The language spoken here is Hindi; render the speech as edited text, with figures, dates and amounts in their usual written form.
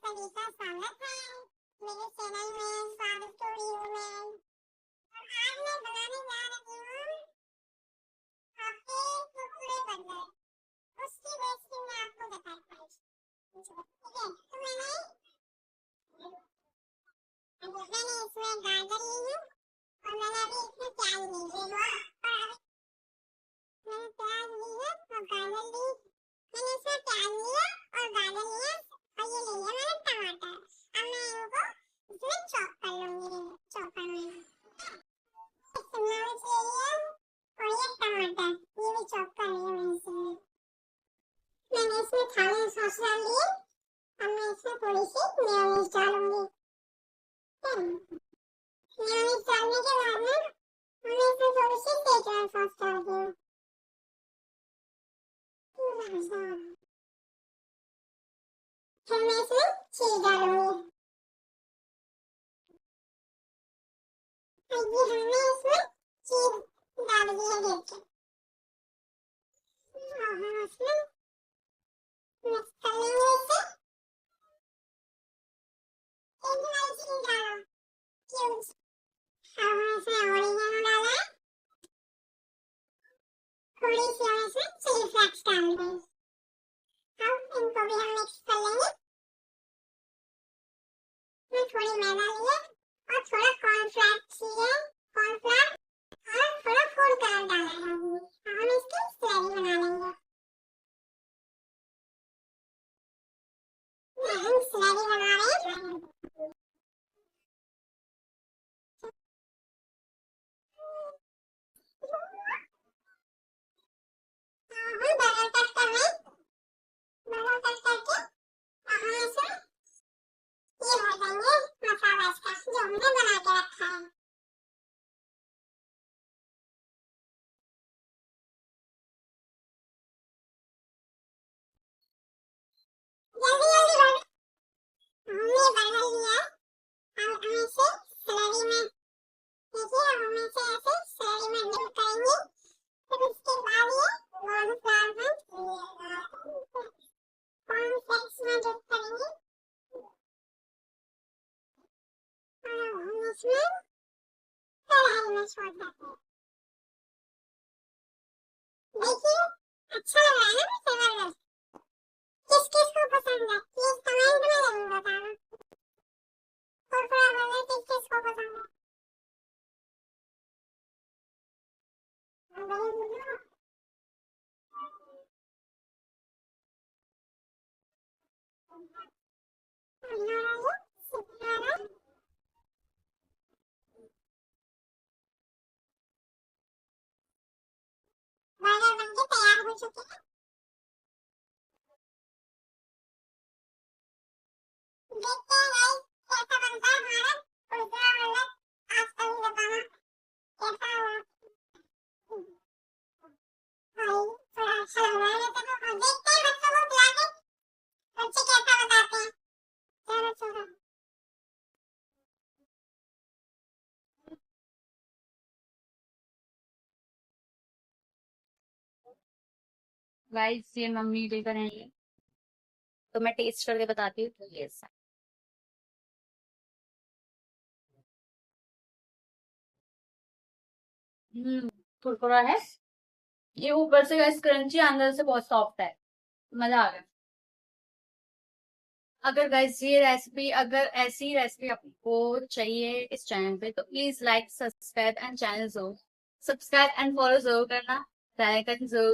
सभी का स्वागत है मेरे चैनल में स्वाद स्टूडियो में। और आज मैं बनाने जा रही हूँ आपके कुरकुरे बर्गर। उसकी रेसिपी मैं आपको बताती हूँ। ठीक है, तो मैंने इसमें गाजर ली है और मैंने अभी इसमें प्याज ली है। मैंने प्याज ली है और गाजर ली। मैंने इसमें प्याज लिया और गाजर लिया और ये ले लिया मैंने टमाटर। अब मैं इनको इसमें चॉप कर लूंगी। चॉपर में शिमला मिर्च ले लिया और ये टमाटर ये भी चॉप कर लिया मैंने इसमें। मैंने इसमें थाली सॉस डाल दी। अब मैं इसमें थोड़ी सी मेयोनीज डालूंगी। मेयोनीज डालने के बाद में मैं इसमें थोड़ी सी शेजवान सॉस डाल दी। फिर मैं इसमें चीज डालूंगी। ये हमने इसमें चीज डाल दी है देख के। और हम इसमें मिक्स कर लेंगे इसे। एक वाली चीज डालो क्यूब्स। अब हम इसमें ऑरिगेनो डाला है। थोड़ी सी हम इसमें चिली फ्लेक्स डाल देंगे। अब इनको भी हम मिक्स कर लेंगे। मैं थोड़ी मैदा लिए और थोड़ा कॉर्नफ्लावर चाहिए, कॉर्नफ्लावर और थोड़ा फूड कलर डाला है। हम इसकी स्लरी बना लेंगे। हम स्लरी बना रहे हैं। हम बर्गर कट कर रहे हैं। बर्गर कट करके हम इसमें ये भर देंगे मसाला इसका जो हमने बना के रखा है। जल्दी जल्दी भर। हमने बर्गर लिया है। हम इसे स्लरी में देखिए, हम इसे ऐसे स्लरी में डिप करेंगे। फिर उसके बाद ये कॉर्नफ्लावर में कॉर्नफ्लेक्स में डिप करेंगे और हम इसमें कढ़ाई में छोड़ देते हैं। देखिए अच्छा लग रहा है ना फ्लेवर। किस किस को पसंद है प्लीज कमेंट में जरूर बताना। कुरकुरा बर्गर किस किस को पसंद है। बर्गर बनके तैयार हो चुके हैं। देखते हैं गाइस कैसा बनता है हमारा कुरकुरा बर्गर। आज कभी बताना कैसा हुआ। थोड़ा अच्छा लग रहा है वैसे तो। और देखते हैं बच्चों को खिला के बच्चे कैसा बताते हैं। चलो चलो। गाइस ये मम्मी लेकर आई है तो मैं टेस्ट करके बताती हूँ। तो ये कुरकुरा है। ये ऊपर से गाइस क्रंची, अंदर से बहुत सॉफ्ट है। मजा आ गया। अगर गाइस ये रेसिपी, अगर ऐसी रेसिपी आपको चाहिए इस चैनल पे तो please like, subscribe and channel जरूर सब्सक्राइब एंड फॉलो जरूर करना। बेल आइकन जरूर